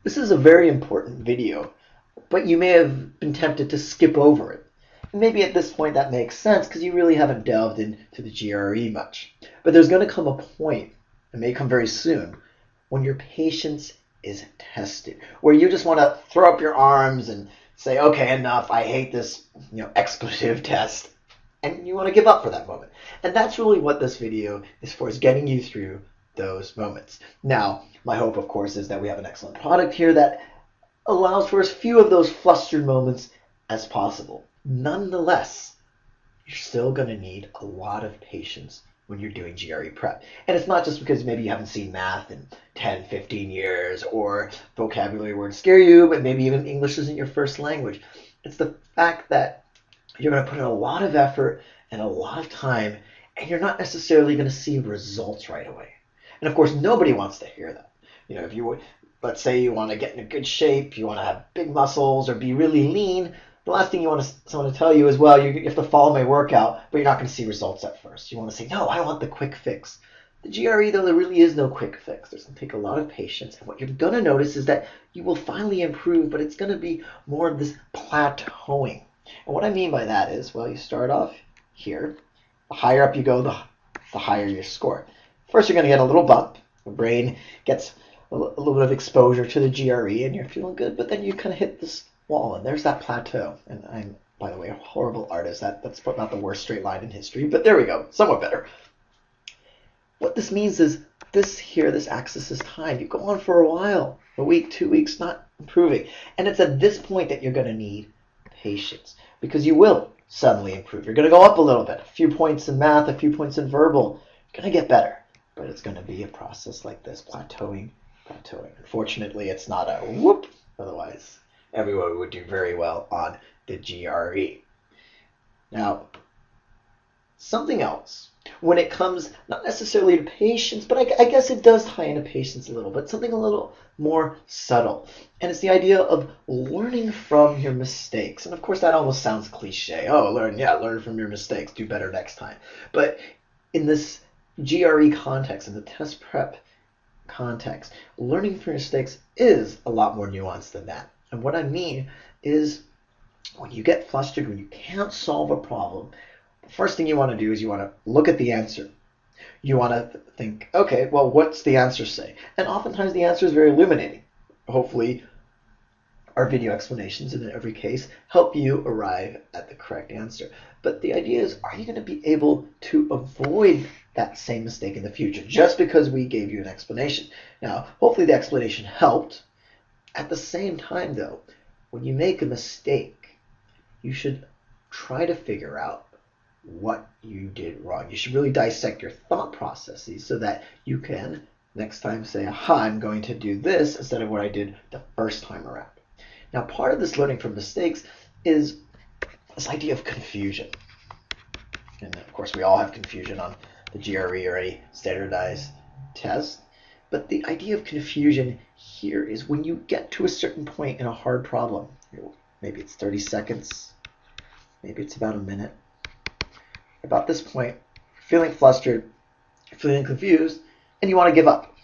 This is a very important video, but you may have been tempted to skip over it. And maybe at this point that makes sense because you really haven't delved into the GRE much. But there's going to come a point, it may come very soon, when your patience is tested, where you just want to throw up your arms and say, okay, enough, I hate this expletive test. And you want to give up for that moment. And that's really what this video is for, is getting you through those moments. Now, my hope, of course, is that we have an excellent product here that allows for as few of those flustered moments as possible. Nonetheless, you're still going to need a lot of patience when you're doing GRE prep. And it's not just because maybe you haven't seen math in 10, 15 years, or vocabulary words scare you, but maybe even English isn't your first language. It's the fact that you're going to put in a lot of effort and a lot of time, and you're not necessarily going to see results right away. And of course, nobody wants to hear that. If you let's say you want to get in a good shape, you want to have big muscles or be really lean, the last thing you want someone to tell you is, well, you have to follow my workout, but you're not going to see results at first. You want to say, no, I want the quick fix. The GRE, though, there really is no quick fix. There's going to take a lot of patience. And what you're going to notice is that you will finally improve, but it's going to be more of this plateauing. And what I mean by that is, well, you start off here. The higher up you go, the higher your score. First, you're going to get a little bump. The brain gets a little bit of exposure to the GRE, and you're feeling good, but then you kind of hit this wall, and there's that plateau. And I'm, by the way, a horrible artist. That's about the worst straight line in history, but there we go, somewhat better. What this means is this axis is time. You go on for a while, a week, 2 weeks, not improving. And it's at this point that you're going to need patience, because you will suddenly improve. You're going to go up a little bit, a few points in math, a few points in verbal. You're going to get better, but it's going to be a process like this, plateauing. Unfortunately, it's not a whoop. Otherwise, everyone would do very well on the GRE. Now, something else, when it comes not necessarily to patience, but I guess it does tie into patience a little, but something a little more subtle. And it's the idea of learning from your mistakes. And of course, that almost sounds cliche. Oh, learn from your mistakes, do better next time. But in this GRE context, in the test prep context, learning from your mistakes is a lot more nuanced than that. And what I mean is, when you get flustered, when you can't solve a problem, the first thing you want to do is you want to look at the answer. You want to think, okay, well, what's the answer say? And oftentimes the answer is very illuminating. Hopefully, our video explanations in every case help you arrive at the correct answer. But the idea is, are you going to be able to avoid that same mistake in the future just because we gave you an explanation? Now, hopefully the explanation helped. At the same time, though, when you make a mistake, you should try to figure out what you did wrong. You should really dissect your thought processes so that you can next time say, aha, I'm going to do this instead of what I did the first time around. Now, part of this learning from mistakes is this idea of confusion. And of course, we all have confusion on the GRE or any standardized test. But the idea of confusion here is when you get to a certain point in a hard problem, maybe it's 30 seconds, maybe it's about a minute. About this point, you're feeling flustered, you're feeling confused, and you want to give up.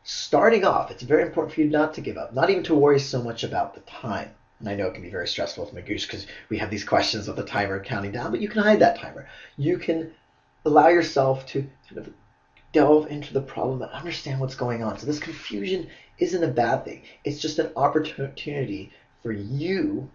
Starting off, it's very important for you not to give up, not even to worry so much about the time. And I know it can be very stressful with Magoosh because we have these questions with the timer counting down, but you can hide that timer. You can allow yourself to kind of delve into the problem and understand what's going on. So this confusion isn't a bad thing. It's just an opportunity for you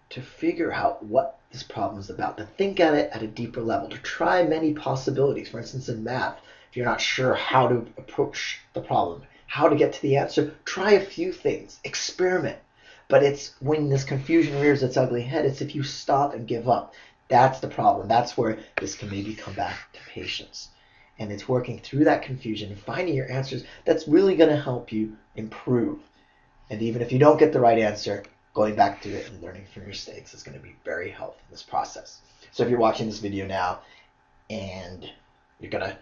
to figure out what this problem is about, to think at it at a deeper level, to try many possibilities. For instance, in math, if you're not sure how to approach the problem, how to get to the answer, try a few things, experiment. But it's when this confusion rears its ugly head, it's if you stop and give up. That's the problem. That's where this can maybe come back to patience. And it's working through that confusion and finding your answers that's really going to help you improve. And even if you don't get the right answer, going back to it and learning from your mistakes is going to be very helpful in this process. So if you're watching this video now and you're going to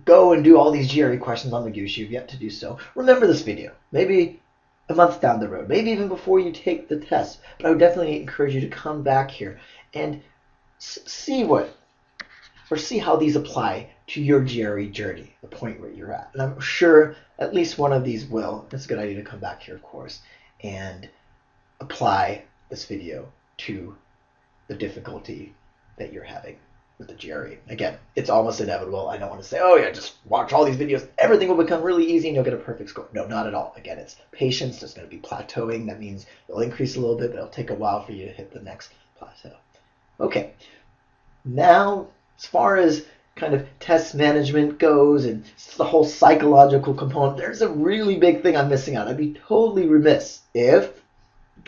go and do all these GRE questions on the Magoosh, you've yet to do so, remember this video. Maybe a month down the road, maybe even before you take the test. But I would definitely encourage you to come back here and see how these apply to your GRE journey, the point where you're at. And I'm sure at least one of these will. It's a good idea to come back here, of course, and apply this video to the difficulty that you're having with the GRE. Again, it's almost inevitable. I don't want to say, oh yeah, just watch all these videos. Everything will become really easy and you'll get a perfect score. No, not at all. Again, it's patience. There's going to be plateauing. That means it'll increase a little bit, but it'll take a while for you to hit the next plateau. Okay. Now, as far as kind of test management goes and the whole psychological component, there's a really big thing I'm missing out. I'd be totally remiss if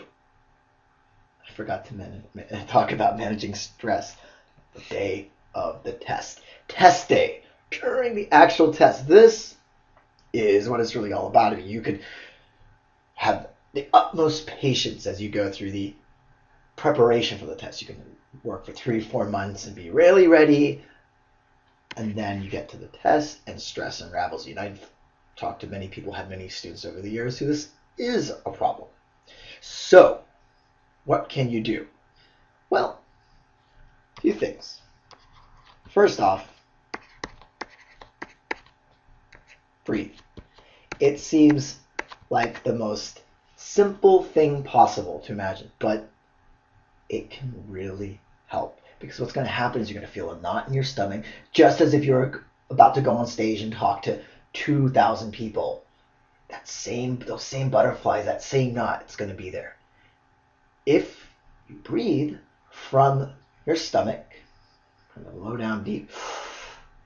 I forgot to talk about managing stress the day of the test. Test day, during the actual test. This is what it's really all about. You could have the utmost patience as you go through the preparation for the test. You can work for 3-4 months and be really ready, and then you get to the test and stress unravels you. And I've talked to many people, had many students over the years who this is a problem. So what can you do? Well, a few things. First off, breathe. It seems like the most simple thing possible to imagine, but it can really help. Because what's going to happen is you're going to feel a knot in your stomach, just as if you're about to go on stage and talk to 2,000 people. Those same butterflies, that same knot, it's going to be there. If you breathe from your stomach, kind of low down, deep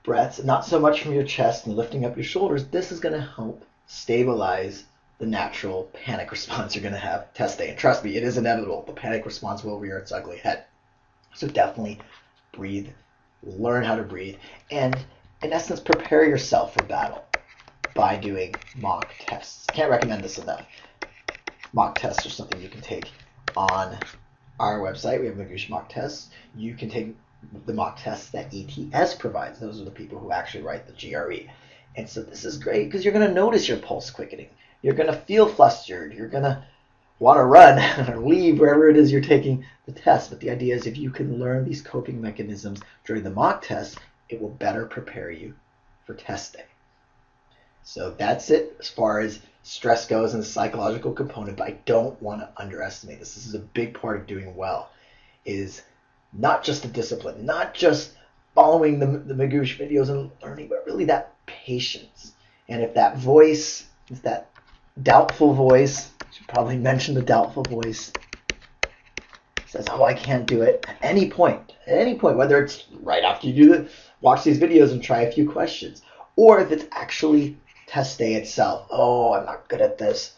breaths, not so much from your chest and lifting up your shoulders, this is going to help stabilize the natural panic response you're going to have test day. And trust me, it is inevitable. The panic response will rear its ugly head. So definitely breathe, learn how to breathe, and in essence, prepare yourself for battle by doing mock tests. Can't recommend this enough. Mock tests are something you can take on our website. We have Magoosh mock tests. You can take the mock tests that ETS provides. Those are the people who actually write the GRE. And so this is great because you're going to notice your pulse quickening. You're going to feel flustered. You're going to want to run or leave wherever it is you're taking the test. But the idea is if you can learn these coping mechanisms during the mock test, it will better prepare you for test day. So that's it as far as stress goes and the psychological component, but I don't want to underestimate this. This is a big part of doing well, is not just the discipline, not just following the Magoosh videos and learning, but really that patience. And if that voice is that doubtful voice, I should probably mention the doubtful voice, says, oh, I can't do it, at any point, whether it's right after you watch these videos and try a few questions, or if it's actually test day itself, oh, I'm not good at this,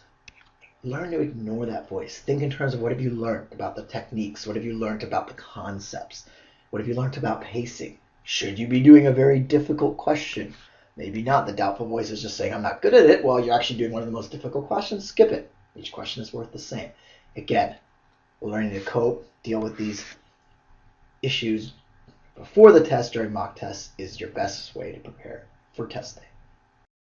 learn to ignore that voice. Think in terms of what have you learned about the techniques, what have you learned about the concepts, what have you learned about pacing. Should you be doing a very difficult question? Maybe not. The doubtful voice is just saying, I'm not good at it. Well, you're actually doing one of the most difficult questions. Skip it. Each question is worth the same. Again, learning to cope, deal with these issues before the test, during mock tests, is your best way to prepare for test day.